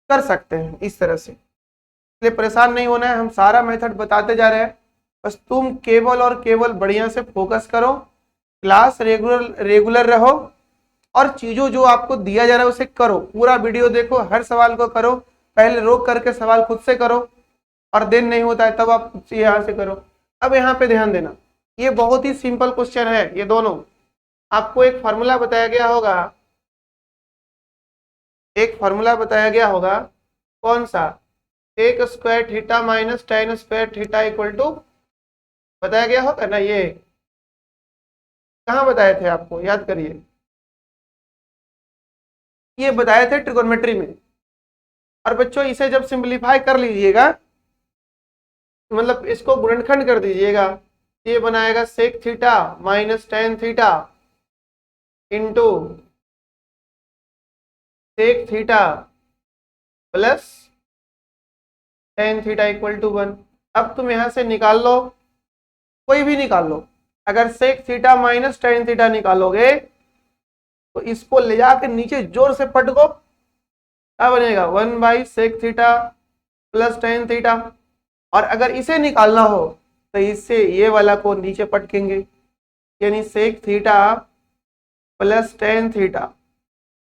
कर सकते हैं इस तरह से, इसलिए परेशान नहीं होना है, हम सारा मेथड बताते जा रहे हैं, बस तुम केवल और केवल बढ़िया से फोकस करो, क्लास रेगुलर रहो, और चीजों जो आपको दिया जा रहा है उसे करो, पूरा वीडियो देखो, हर सवाल को करो, पहले रोक करके सवाल खुद से करो, और देन नहीं होता है तब आप यहाँ से करो। अब यहाँ पे ध्यान देना, ये बहुत ही सिंपल क्वेश्चन है, ये दोनों आपको एक फार्मूला बताया गया होगा, एक फॉर्मूला बताया गया होगा, कौन सा, sec square theta minus tan square theta equal to, बताया गया होगा ना। ये कहाँ बताए थे आपको, याद करिए। ये बताए थे ट्रिगोनोमेट्री में। और बच्चों इसे जब सिंपलीफाई कर लीजिएगा, मतलब इसको गुणनखंड कर दीजिएगा, ये बनाएगा sec theta minus tan theta into sec theta plus tan theta equal to 1। अब तुम यहां से निकाल लो, कोई भी निकाल लो। अगर sec theta minus tan theta निकालोगे तो इसको ले जाकर नीचे जोर से पटको, क्या बनेगा, 1/सेक थीटा प्लस टेन थीटा। और अगर इसे निकालना हो तो इससे ये वाला को नीचे पटकेंगे, यानी sec theta plus tan theta,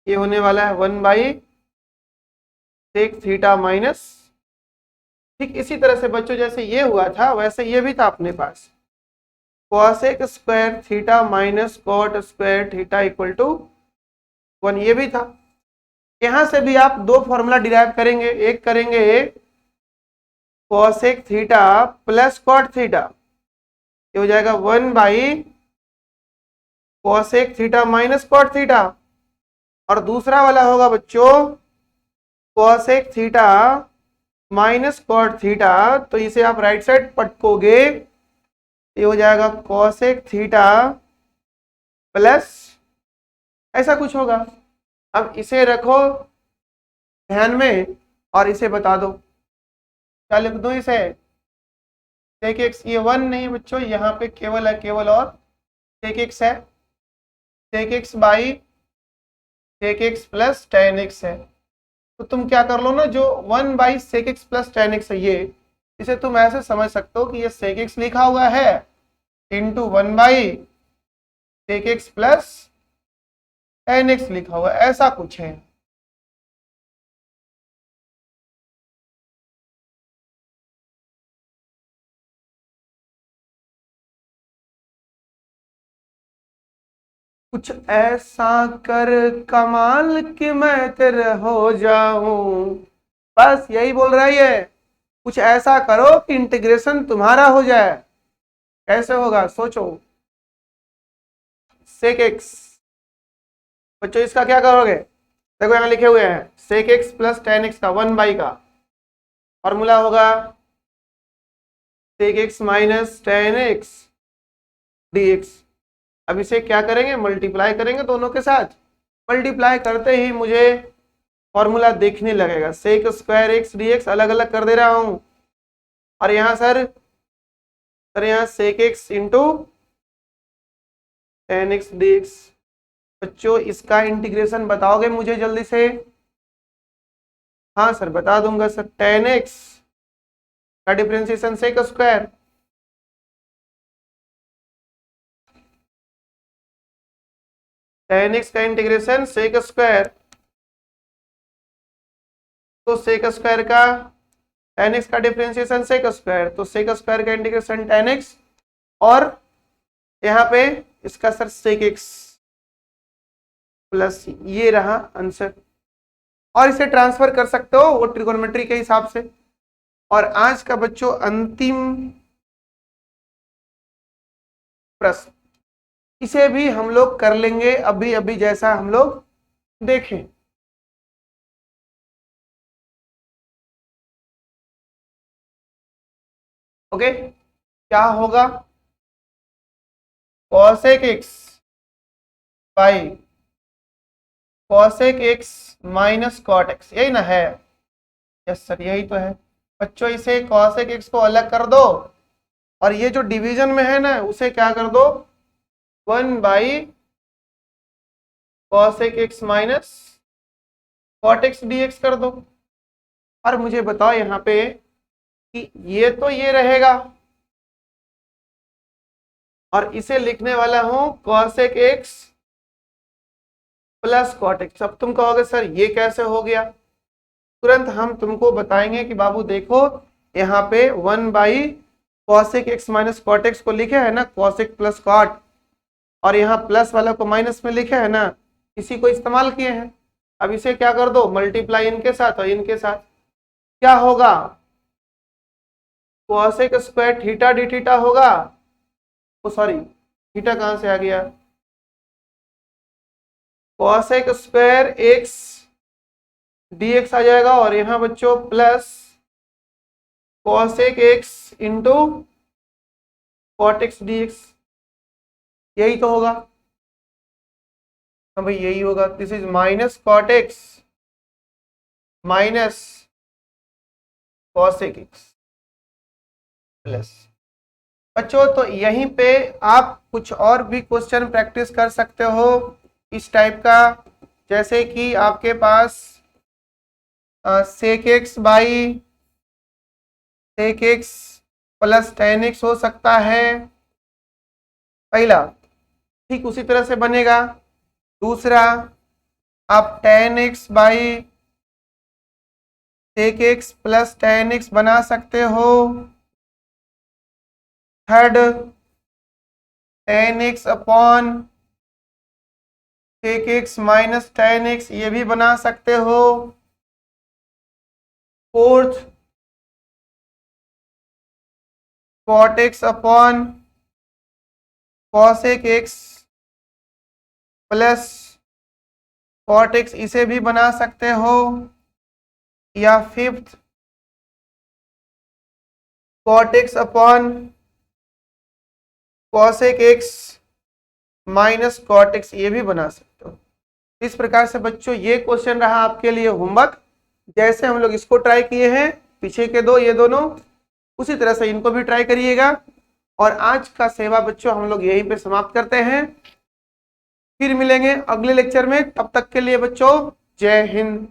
ये होने वाला है 1/सेक थीटा माइनस। ठीक इसी तरह से बच्चों जैसे ये हुआ था वैसे ये भी था अपने पास, cosec square theta minus cot square theta equal to 1, ये भी था। यहां से भी आप दो फॉर्मूला डिराइव करेंगे, एक करेंगे cosec theta plus cot theta, ये हो जाएगा 1/कॉसेक थीटा माइनस कॉट थीटा। और दूसरा वाला होगा बच्चों cosec theta minus cot theta, तो इसे आप राइट साइड पटकोगे, ये हो जाएगा कॉसेक थीटा प्लस, ऐसा कुछ होगा। अब इसे रखो ध्यान में और इसे बता दो, क्या लिख दो इसे, सेक एक्स, ये 1 नहीं बच्चों, यहाँ पे केवल है केवल और सेक एक्स है, sec x by sec x plus tan x है। तो तुम क्या कर लो ना, जो 1/सेक एक्स प्लस टेन एक्स है ये, इसे तुम ऐसे समझ सकते हो कि ये सेक एक्स लिखा हुआ है इंटू 1/सेक एक्स प्लस टेन एक्स लिखा हुआ है, ऐसा कुछ है। कुछ ऐसा कर कमाल कि मैं तेरे हो जाऊं, बस यही बोल रहा है ये। कुछ ऐसा करो कि इंटीग्रेशन तुम्हारा हो जाए। कैसे होगा सोचो, सेक एक्स, बच्चों इसका क्या करोगे, देखो यहाँ लिखे हुए हैं sec x plus tan x का 1 का फॉर्मूला होगा sec x minus tan x d x. अब इसे क्या करेंगे, मल्टीप्लाई करेंगे दोनों के साथ। मल्टीप्लाई करते ही मुझे फॉर्मूला देखने लगेगा, sec square x d x अलग अलग कर दे रहा हूं। और यहाँ सर यहाँ sec x into tan x d x. बच्चों इसका इंटीग्रेशन बताओगे मुझे जल्दी से। हाँ सर बता दूंगा सर, टेन एक्स का differentiation sec square, tan x का इंटीग्रेशन सेक स्क्वायर, तो सेक स्क्वायर का टेन एक्स का डिफरेंशिएशन सेक स्क्वायर, तो सेक स्क्वायर का इंटीग्रेशन टेन एक्स, और यहाँ पे इसका सर सेक एक्स प्लस, ये रहा आंसर। और इसे ट्रांसफर कर सकते हो वो ट्रिगोनोमेट्री के हिसाब से। और आज का बच्चों अंतिम प्रश्न, इसे भी हम लोग कर लेंगे अभी अभी जैसा हम लोग देखें। ओके, क्या होगा, cosec x by cosec x minus cot x, यही ना है। यस सर यही तो है बच्चों। इसे कॉसेक एक्स को अलग कर दो और ये जो डिवीजन में है ना उसे क्या कर दो, 1/कॉसेक x minus cot x d x कर दो। और मुझे बताओ यहाँ पे कि ये तो ये रहेगा और इसे लिखने वाला हूं cosec x plus cot x. अब तुम कहोगे सर ये कैसे हो गया, तुरंत हम तुमको बताएंगे कि बाबू देखो यहाँ पे 1/कॉसेक एक्स माइनस कॉट एक्स को लिखे है ना कॉसेक प्लस कॉट, और यहाँ प्लस वाला को माइनस में लिखे है ना, इसी को इस्तेमाल किए हैं। अब इसे क्या कर दो, मल्टीप्लाई इनके साथ और इनके साथ, क्या होगा, cosec square theta d theta होगा। ओ सॉरी, थीटा कहां से आ गया, कोसेक स्क्वायर एक्स dx आ जाएगा, और यहां बच्चों plus cosec x into cot x dx, यही तो होगा। हाँ भाई यही होगा। This is minus cot x minus cosec x plus. बच्चों तो यहीं पे आप कुछ और भी क्वेश्चन प्रैक्टिस कर सकते हो इस टाइप का, जैसे कि आपके पास sec x by sec x plus tan x हो सकता है पहला, ठीक उसी तरह से बनेगा। दूसरा आप tan x by sec x plus tan x बना सकते हो। Third tan x upon sec x minus tan x, ये भी बना सकते हो। Fourth cot x upon cosec x plus cot x, इसे भी बना सकते हो। या fifth cot x upon cosec x minus cot x, ये भी बना सकते हो। इस प्रकार से बच्चों ये क्वेश्चन रहा आपके लिए होमवर्क। जैसे हम लोग इसको ट्राई किए हैं पीछे के दो, ये दोनों, उसी तरह से इनको भी ट्राई करिएगा। और आज का सेवा बच्चों हम लोग यहीं पे समाप्त करते हैं, फिर मिलेंगे अगले लेक्चर में। तब तक के लिए बच्चों जय हिंद।